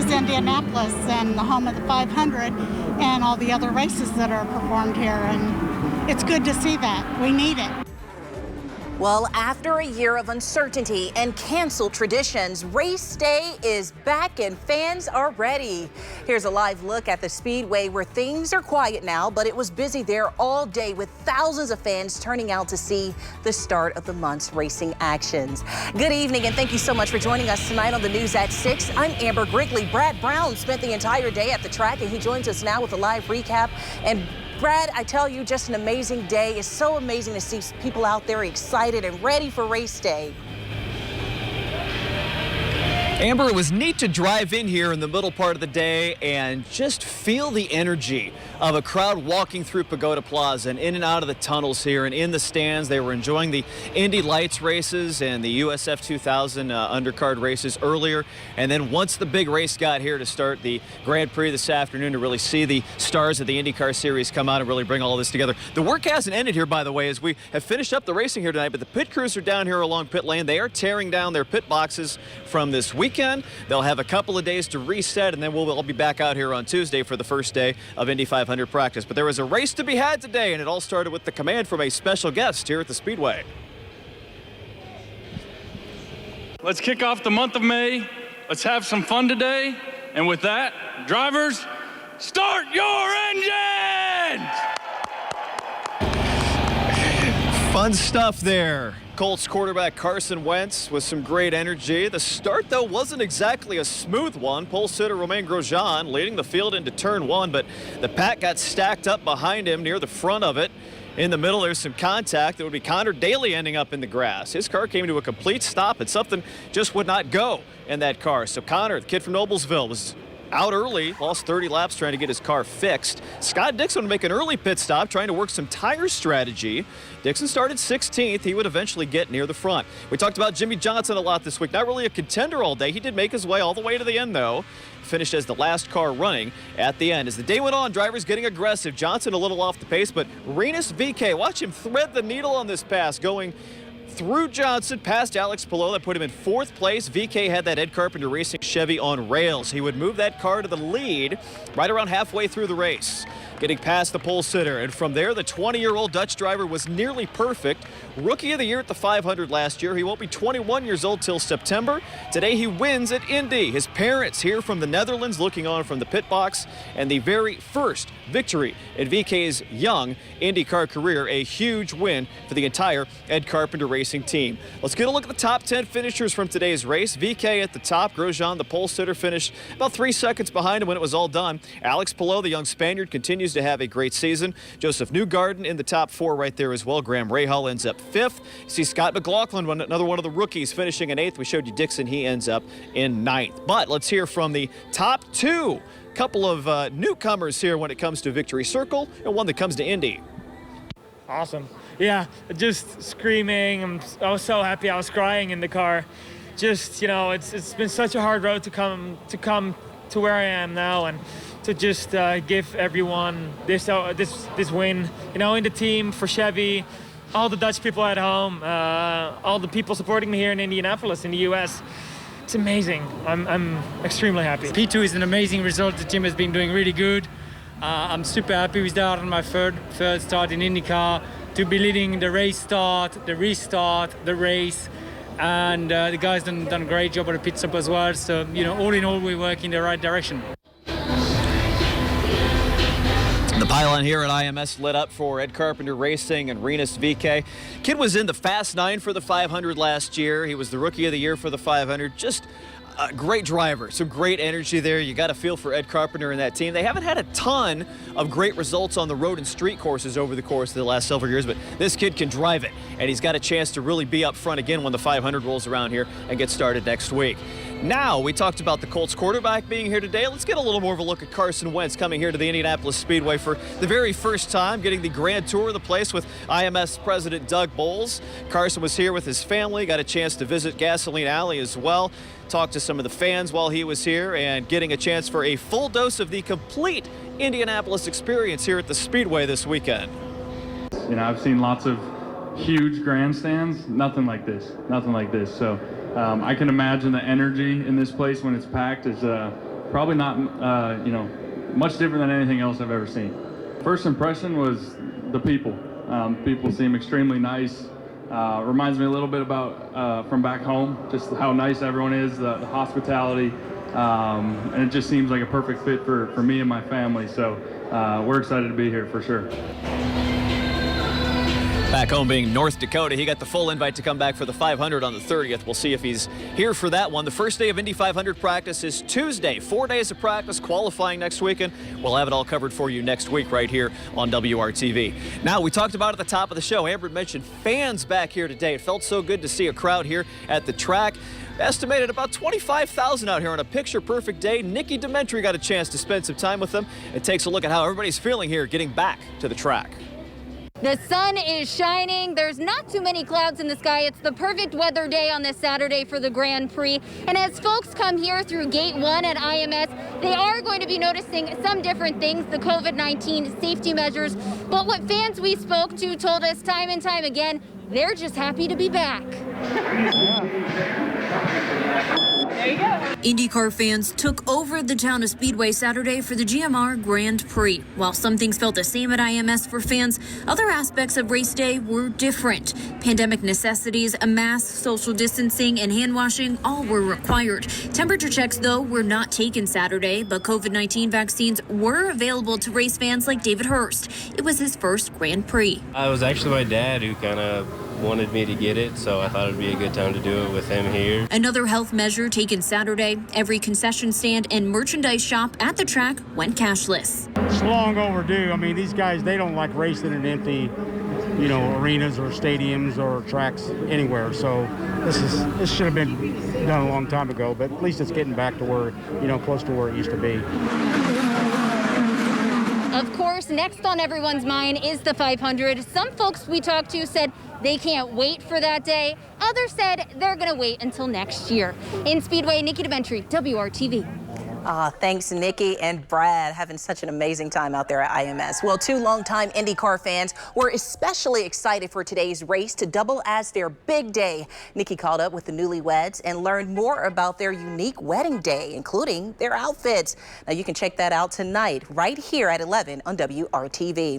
is Indianapolis and the home of the 500 and all the other races that are performed here. And it's good to see that. We need it. Well, after a year of uncertainty and canceled traditions, race day is back and fans are ready. Here's a live look at the Speedway where things are quiet now, but it was busy there all day with thousands of fans turning out to see the start of the month's racing actions. Good evening and thank you so much for joining us tonight on the News at 6. I'm Amber Grigley. Brad Brown spent the entire day at the track and he joins us now with a live recap. And Brad, I tell you, just an amazing day. It's so amazing to see people out there excited and ready for race day. Amber, it was neat to drive in here in the middle part of the day and just feel the energy of a crowd walking through Pagoda Plaza and in and out of the tunnels here and in the stands. They were enjoying the Indy Lights races and the USF 2000 undercard races earlier. And then once the big race got here to start the Grand Prix this afternoon to really see the stars of the IndyCar series come out and really bring all this together. The work hasn't ended here, by the way, as we have finished up the racing here tonight, but the pit crews are down here along pit lane. They are tearing down their pit boxes from this weekend. They'll have a couple of days to reset, and then we'll all be back out here on Tuesday for the first day of Indy 500 practice. But there was a race to be had today, and it all started with the command from a special guest here at the Speedway. Let's kick off the month of May. Let's have some fun today. And with that, drivers, start your engines! Fun stuff there. Colts quarterback Carson Wentz with some great energy. The start, though, wasn't exactly a smooth one. Pole sitter Romain Grosjean leading the field into turn one, but the pack got stacked up behind him near the front of it. In the middle, there's some contact. It would be Connor Daly ending up in the grass. His car came to a complete stop, and something just would not go in that car. So Connor, the kid from Noblesville, was out early, lost 30 laps trying to get his car fixed. Scott Dixon would make an early pit stop trying to work some tire strategy. Dixon started 16th. He would eventually get near the front. We talked about Jimmy Johnson a lot this week. Not really a contender all day. He did make his way all the way to the end, though. Finished as the last car running at the end. As the day went on, drivers getting aggressive. Johnson a little off the pace, but Rinus VeeKay, watch him thread the needle on this pass, going through Johnson, past Alex Palou. That put him in fourth place. VeeKay had that Ed Carpenter Racing Chevy on rails. He would move that car to the lead right around halfway through the race, getting past the pole sitter. And from there, the 20-year-old Dutch driver was nearly perfect. Rookie of the year at the 500 last year. He won't be 21 years old till September. Today, he wins at Indy. His parents here from the Netherlands looking on from the pit box, and the very first victory in VeeKay's young IndyCar career. A huge win for the entire Ed Carpenter Racing team. Let's get a look at the top 10 finishers from today's race. VeeKay at the top. Grosjean, the pole sitter, finished about 3 seconds behind him when it was all done. Alex Palou, the young Spaniard, continues to have a great season. Joseph Newgarden in the top 4 right there as well. Graham Rahal ends up 5th. You see Scott McLaughlin, another one of the rookies, finishing in 8th. We showed you Dixon. He ends up in 9th. But let's hear from the top 2. Couple of newcomers here when it comes to Victory Circle, and one that comes to Indy. Awesome. Yeah, just screaming. I was so happy. I was crying in the car. Just, you know, it's been such a hard road to come to where I am now, and to just give everyone this win. You know, in the team, for Chevy, all the Dutch people at home, all the people supporting me here in Indianapolis, in the U.S. It's amazing. I'm extremely happy. P2 is an amazing result. The team has been doing really good. I'm super happy with that on my third start in IndyCar, to be leading the race start, the restart, the race, and the guys done a great job at the pit stop as well. So, you know, all in all, we work in the right direction. The pylon here at IMS lit up for Ed Carpenter Racing and Rinus VeeKay. Kid was in the Fast 9 for the 500 last year. He was the Rookie of the Year for the 500. Just a great driver, some great energy there. You got to feel for Ed Carpenter and that team. They haven't had a ton of great results on the road and street courses over the course of the last several years, but this kid can drive it, and he's got a chance to really be up front again when the 500 rolls around here and gets started next week. Now, we talked about the Colts quarterback being here today. Let's get a little more of a look at Carson Wentz coming here to the Indianapolis Speedway for the very first time, getting the grand tour of the place with IMS President Doug Bowles. Carson was here with his family, got a chance to visit Gasoline Alley as well, talked to some of the fans while he was here, and getting a chance for a full dose of the complete Indianapolis experience here at the Speedway this weekend. You know, I've seen lots of huge grandstands, nothing like this, nothing like this. So I can imagine the energy in this place when it's packed is probably not, much different than anything else I've ever seen. First impression was the people. People seem extremely nice. Reminds me a little bit about from back home, just how nice everyone is, the hospitality, and it just seems like a perfect fit for me and my family. So we're excited to be here for sure. Back home being North Dakota, he got the full invite to come back for the 500 on the 30th. We'll see if he's here for that one. The first day of Indy 500 practice is Tuesday. 4 days of practice, qualifying next weekend. We'll have it all covered for you next week right here on WRTV. Now, we talked about at the top of the show, Amber mentioned fans back here today. It felt so good to see a crowd here at the track. Estimated about 25,000 out here on a picture-perfect day. Nikki Dementri got a chance to spend some time with them. It takes a look at how everybody's feeling here getting back to the track. The sun is shining. There's not too many clouds in the sky. It's the perfect weather day on this Saturday for the Grand Prix. And as folks come here through Gate 1 at IMS, they are going to be noticing some different things, the COVID-19 safety measures. But what fans we spoke to told us time and time again, they're just happy to be back. There you go. IndyCar fans took over the town of Speedway Saturday for the GMR Grand Prix. While some things felt the same at IMS for fans, other aspects of race day were different. Pandemic necessities, a mask, social distancing, and hand washing all were required. Temperature checks, though, were not taken Saturday, but COVID-19 vaccines were available to race fans like David Hurst. It was his first Grand Prix. It was actually my dad who kind of wanted me to get it, so I thought it'd be a good time to do it with him here. Another health measure taken Saturday. Every concession stand and merchandise shop at the track went cashless. It's long overdue. I mean, these guys, they don't like racing in empty, arenas or stadiums or tracks anywhere. So this should have been done a long time ago, but at least it's getting back to where, close to where it used to be. Of course, next on everyone's mind is the 500. Some folks we talked to said they can't wait for that day. Others said they're going to wait until next year. In Speedway, Nikki Dementri, WRTV. Thanks, Nikki and Brad, having such an amazing time out there at IMS. Well, two longtime IndyCar fans were especially excited for today's race to double as their big day. Nikki caught up with the newlyweds and learned more about their unique wedding day, including their outfits. Now, you can check that out tonight right here at 11 on WRTV.